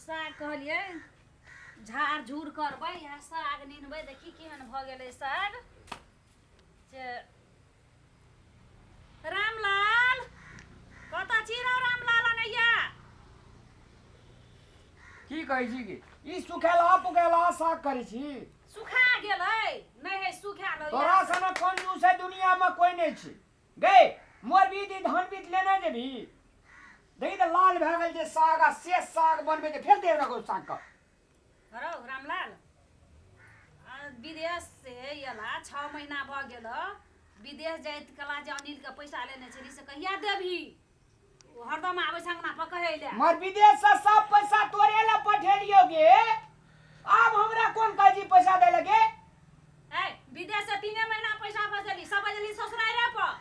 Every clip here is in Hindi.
साग कहलिए झाड़ झूर करबै यहाँ साग निनबै देखी केहन भ गेलै साग जे रामलाल कतऽ छी रौ रामलाल अनैया की कहै छी कि ई सुखेला पुखेला साग करै छी सुखा गेलै नहीं है सुखाल तोरा सने कंजूस है दुनिया में कोई नहीं छै गए मोर बीत धान बीत लेने जेबी देखी त लाल भए गेल जे साग आ से साग बनबे जे फेर देब रखो साग का रौ रामलाल विदेश से एला 6 महीना भ गेल विदेश जाइत कला जे अनिल के पैसा लेने छली से कहिया देबही हरदम आबै संगना पर कहै ले मर विदेश से सब पैसा तोरे ला पठेलियो गे अब हमरा कोन काजी पैसा दे लगे ए विदेश से 3 महीना पैसा बजली सब बजली ससुरारे पर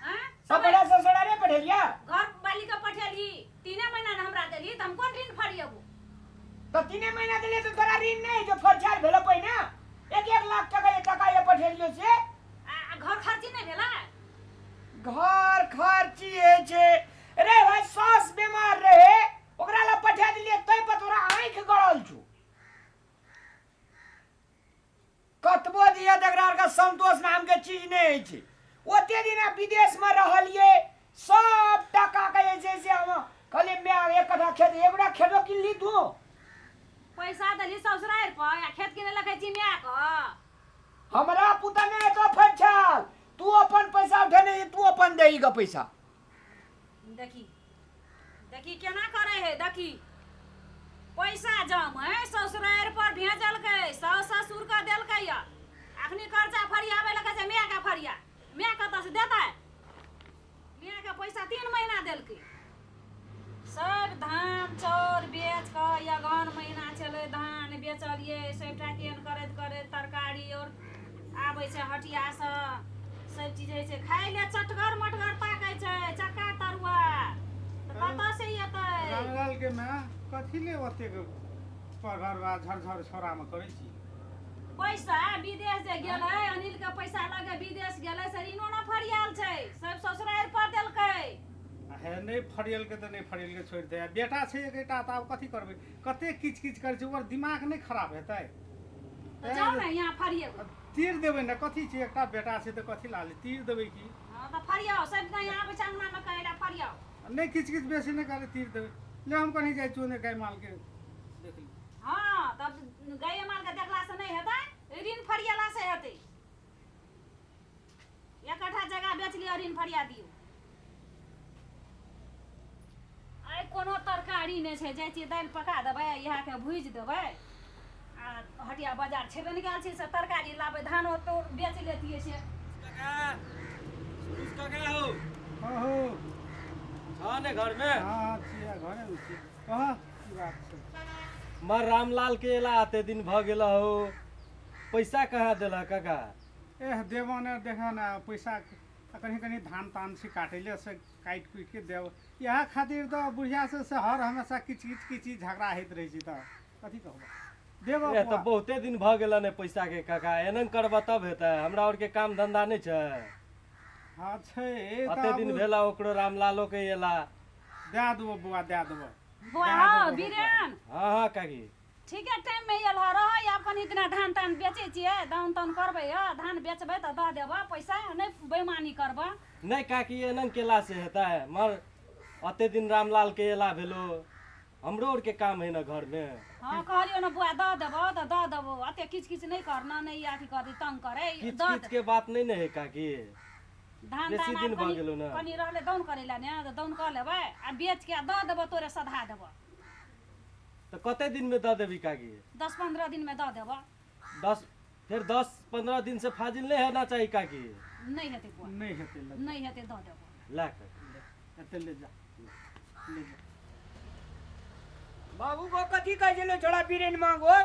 हैं सब बड़ा ससुरारे पठेलिया घर वाली के पठेली 3 महीना न हमरा देली त हम कोन ऋण फरियबू तो 3 महीना देले तो तोरा ऋण नहीं जो फरछार भेलो पहिने 1 लाख टका ये पठेलियो से घर खर्ची नहीं भेला घर खर्ची है छे रे भाई सास बीमार रहे ओकरा ला पठा दिलिए तै पर तोरा आंख गड़ल छु कतबो दिया दगरार का संतोष नाम के चीज नहीं छै ओते दिन विदेश में रहलिए सब टका के जैसे हम खाली मैं एक कथा खेत एगोड़ा खेतो किनली तू पैसा देली ससुरार पर या खेत किने लखे चिनिया क हमरा पुता ने तो फरछाल तू अपन पैसा उठने तू अपन देई का पैसा देखी देखी केना करे है देखी पैसा जम है ससुरार पर भेजल के सास ससुर का देल के या अखनी कर्जा फरियावे लगे जे मियां का फरिया मियां कत से देता है मियां का पैसा 3 महीना देल के सब धान चाउर बेच के या गहन महीना चले धान बेचलिए सबटा केन करत करत तरकारी और आबै छै हटिया से सब चीज है छै खाइ ले चटगर मटगर ताकै छै चक्का तरुआ त कतऽ से एतै रामलाल के मैं कथी ले ओते पघरवा झरझर छोरा में करै छी पैसा विदेश जे गेलै अनिल के पैसा लगे विदेश गेलै से ऋणो न फरियाल छै सब ससुरार पर देलकै है नहीं फरियल के तो नहीं फरियल के छोड़ दे बेटा छै एकटा त अब कथी करबै कते किच किच करै छै ओकर दिमाग नहीं खराब हेतै त जाउ ने यहाँ फरियौ तीर देबै न कथी छै एकटा बेटा छै त कथी लाले तीर देबै की हां त फरियौ सब दिन यहाँ पे अंगना में कहैला फरियौ नहीं किच किच बेसी नहीं करे तीर देबै ले हम कहीं जाय चोने गाय माल के देख ली हां तब गाय माल के देखला से नहीं हेतै ऋण फरियाला से हेतै एक कट्ठा जगह बेच लियो ऋण फरिया दियो आइ कोनो तरकारी नहीं छै जाइ छी दाल पका देबै इहा के भूज देबै आ हटिया बाजार छेबे नहीं गेल छी से तरकारी लाबै धान तो बेच लेतिए से काका उसका क्या हो हो हाँ ने घर में हां छिया घरे में छी कहा की बात छै मर रामलाल के एला आते दिन भ गेल हो पैसा कहाँ देला काका एह देबो ने देखा ना पैसा कहीं कहीं धान तान से काटेले से काट कुट के देव यह खातिर तो बुढ़िया से हर हमेशा किच झगड़ा होइत रहे छी त कथी कहबो देबो ए तो बहुते दिन भ गेल ने पैसा के काका एनन करबा तब हेतै हमरा और के काम धंधा नहीं छै हां छै अते दिन भेला ओकरो रामलालो के एला दे देबो बुआ दे देबो बुआ हो बीरेन हाँ हाँ काकी ठीक है टाइम में एल रह अपन इतना धान तान बेचे छिए दान तान करबै धान बेचबै त द देबो पैसा नहीं बेईमानी करबो नहीं काकी एनन केला से हेतै मर अते दिन रामलाल के एला भेलो हमरो और के काम है ना घर में हां कहलियो न बुआ द देबो त द देबो अते किच किच नहीं करना नहीं अथी कर तंग करे किच किच के बात नहीं है काकी धान बेसी तान दिन भ गेलो ना कनी रहले दौन करेला ने त दौन कर लेबै आ बेच के द देबो तोरे सधा देबो तो कते दिन में द देबी काकी 10-15 दिन में द देबो 10-15 दिन से फाजिल नहीं होना चाहिए काकी नहीं हेतै बुआ नहीं हेतै नहीं हेतै द देबो ला एते ले जा बाबू को कथी कह जेलो छोड़ा बीरेन मांगो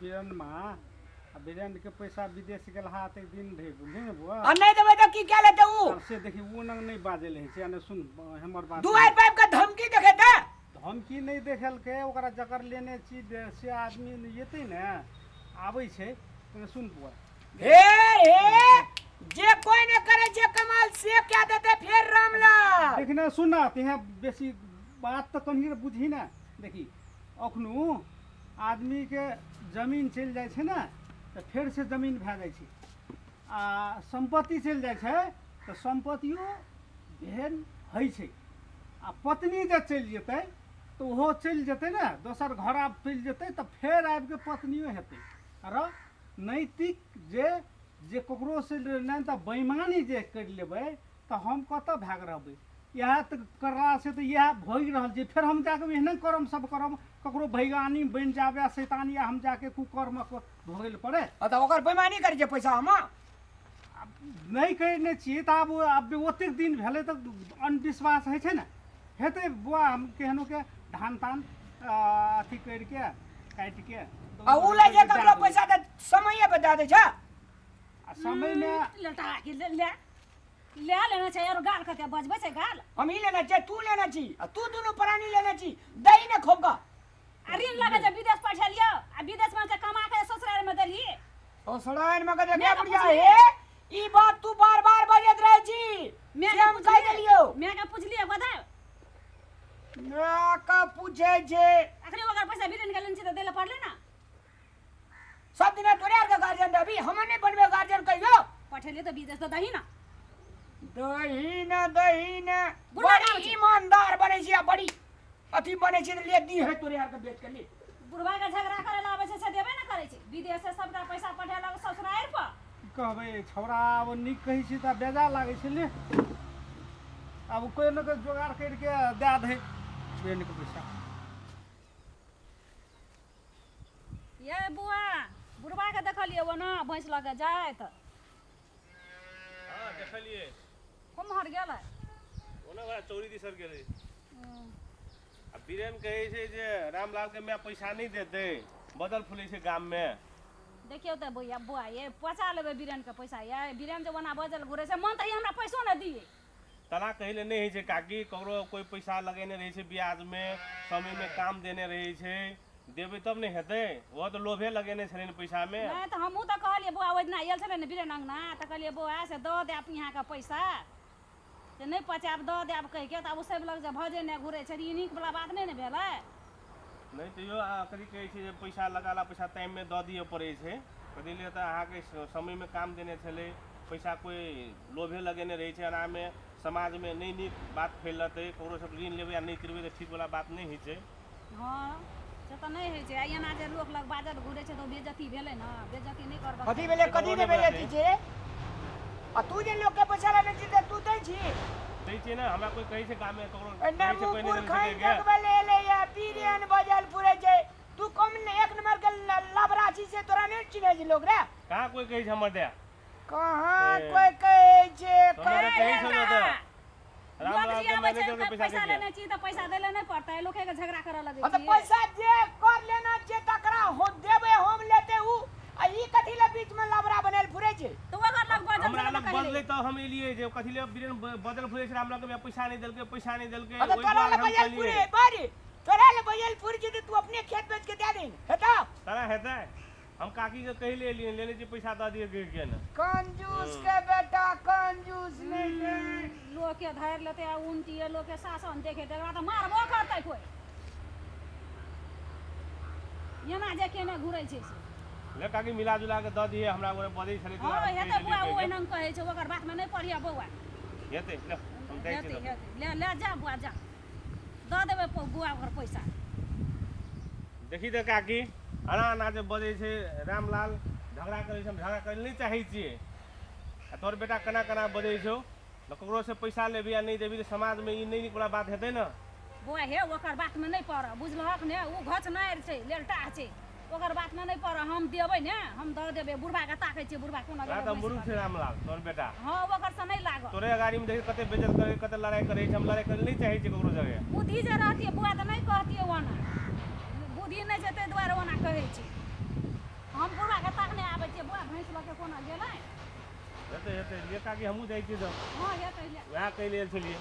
बीरन मां बीरन के पैसा विदेश गेल हाथ एक दिन रहे बुझे ने बुआ आ नहीं देबै त की क्या लेते ऊ से देखी वो नंग नहीं बाजेले है से ने सुन हमर बात दुआर पाइप का धमकी देखे त धमकी नहीं देखल के ओकरा जकर लेने छी से आदमी येते ने आबै छै सुन बुआ हे जे कोई ने करे जे कमाल से क्या देते फिर रामलाल देखना सुना ते बेसी बात तो कहीं बुझी ना देखी अखनू आदमी के जमीन चलि जाइ छै ने तऽ फेर से जमीन भए जाइ छै आ संपत्ति चलि जाइ छै तऽ संपत्तियो भेन होइ छै आ पत्नी जे चलि जेतै तऽ ओहो चलि जेतै ने दोसर घर आब चलि जेतै तऽ फेर आबि कऽ पत्नियो हेतै र नैतिक जे ककरो से नहि तऽ बेईमानी जे करि लेबै तऽ हम कतऽ भाग रहबै इएह तऽ करला से तऽ इएह भोगि रहल छै फेर हम जाके एहने करम सब करम ककरो भैगानी बनि जाबे शैतानी हम जाके कुकर्म भोगै लए पड़े तऽ ओकर बेईमानी करै छै पैसा हम नहीं करने चाहिए तो अब ओतेक दिन भेले तो अंधविश्वास है छै ने हेतै बुआ हम केहनो के धान तान अथी करके काटि के आ उ ले जे ककरो पैसा दे समय पे दे दै छै आ समय में लटा के ले लेना चाहिए और गाल करके बजबे छै गाल हम ही लेना चाहिए तू लेना चाहिए आ तू दोनों प्राणी लेना चाहिए दही ने खोबगा आ ऋण लगे जे विदेश पठेलियो आ विदेश में से कमा के ससुराल में देलिए ससुराल में कदे मैं क्या तो बढ़िया पूछलिए। है ई बात तू बार-बार बजत रहे छी मैं हम कह देलियो मैं के पूछलिए बता मैं का पूछे जे अखनी ओकर पैसा बिरन के लेन छी त देले पड़ले ना सब दिन तोरे आर के गार्जियन अभी हम नहीं बनबे गार्जियन कहियो पठेलिए तो विदेश तो दही ना दही न बुढ़ा गाँव बड़ी छै। ईमानदार बने छी आ बड़ी अथी बने छी ले दी है तोरे आर के बेच के ले बुढ़वा के झगड़ा करे ला आवे छै से देबे ना करे छै विदेश से सबटा पैसा पठेलक ससुराल पर कहबै छौड़ा अब नीक कहै छी तऽ बेजा लागै छै ले अब कोई न कोई जोगाड़ करके दे दे बेन के पैसा ये बुआ बुढ़वा के देखलिए वो ना भैंस लगे जाए त हाँ देखलिए कुम्हर गेलै ओना बड़ा चोरी दिसर गेलै आ बीरेन कहै छै जे रामलाल के मैं पैसा नहीं देते बदल फुलै छै गाम में देखियो त बुआ बुआ ये पचा लेबे बीरेन के पैसा ये बीरेन जे वना बजल घुरे छै मन त हमरा पैसो न दिए तना कहले नहीं है छै काकी ककरो कोई पैसा लगेने रहे छै ब्याज में समय में काम देने रहे छै देबै तब नहीं हेतै वो तो लोभे लगेने छलै पैसा में नहीं तो हमहू तो कहलिए बुआ ओइ दिना आयल छलै ने बीरेन अंगना त कहलिए बुआ से द दे आप यहाँ का पैसा जे नहीं पचाब द दे आप कह के त अब सब लग जे भजे ने घुरे छै ई नीक वाला बात नहीं ने भेलै नहीं तो यो कथी कहै छै जे पैसा लगाला पैसा टाइम में दऽ दिए पड़ै छै कथी लिए तऽ अहाँके समय में काम देने छलै पैसा कोई लोभे लगेने रहे छै एनामे समाज में नहीं नीक बात फैलतै ककरो से ऋण लेबै आ नहीं करबै तऽ ठीक वाला बात नहीं होइ छै हाँ से त नहीं होइ छै आ एना जे लोक लग बाजल घुरे छै त बेइज्जती भेलै ना बेइज्जती नहीं करबा कथी भेले कथी ने भेले की जे आ तू जे लोग के पैसा लेने छी त तू दै छी दै छै ने हमरा कोई कहै छै गाम में ककरो ना कहै छै कोई मुकुर नहीं खाई देने जगबे ले या बीरियन बजल पूरे जे तू कम ने एक नंबर के लबराची से तोरा नहीं चिन्हे छी लोग रे कहाँ कोई कहै छै हमर दे कहां ए, कोई कहे छे तोहरा करे कहै छौ ने तऽ लोग रामलाल जे के आबै मैनेजर छै के पैसा पैसा दे लेने छी त पैसा देले नहीं पड़ता है लोके के झगड़ा करे लगे तो पैसा जे कर लेना जे तकरा हो देबे हम लेते उ आ ई कथी ले बीच में लबरा बनल फुरे छे तो ओकर लग बजल हमरा छलै लग त बदले तो हम एलिए जे कथी ले बीरेन बदल फुलै छै रामलाल के पैसा नहीं देलकै अबे ओइ तोरा दुआरे ले हम बजल कहलिए फुरे बारी तोरा ले बजल फुर जे तू अपने खेत बेच के दे दे हेता तना हेतै हम काकी के कहि ले एलिए लेने छी पैसा दऽ दिए गिर के ने कंजूस के बेटा कंजूस नहीं लोग के धैर लेते आ उनती है लोग के शासन देखे त एकरा त मारबो करतै कोई एना जे केने घुरै छै से ले काकी मिला जुला के दऽ दिए हमरा ओरे बदै छलै तऽ हाँ हम हेतै कहि बुआ देलियै ओ एना कहै छै ओकर बात में नहीं पढ़िया बौआ हेतै ले हम दै छी हेतै तऽ। हेतै ले ले जा बुआ जा दऽ देबै बुआ ओकर पैसा देखी तऽ काकी अना अना जे बजै छै रामलाल झगड़ा करै छै हम झगड़ा करै नहि चाहै छियै आ तोहर बेटा केना केना बजै छौ तऽ ककरो से पैसा लेबी आ नहीं देबी तऽ समाज में ई नहीं नीक वाला बात हेतै ने बुआ हे ओकर बात में नहीं पड़ बुझलहक ने उ घच नार छै लेलटा छै ओकर बात में नहीं पड़ हम देबै ने हम दऽ देबै बुढ़वा के ताकै छै बुढ़वा कोना तोरा तऽ मुरुख छै रामलाल तोहर बेटा हाँ ओकर से नहीं लागल तोरे गाड़ी में देखी कते बेइज्जत करे कते लड़ाई करे छै हम लड़ाई करे नहीं चाहै छियै ककरो जगह बुद्धि जे रहतियै बुआ तऽ नहीं कहतियै ओना बुद्धि नहीं छै ताहि दुआरे ओना कहै छै हम बुढ़वा के ताकने आबै छियै बुआ भैंस लऽ के कोना गेलै हेतै हेतै ले काकी हमहूँ जाइ छियै तऽ हाँ हेतै ले वएह कहि लेल छलियै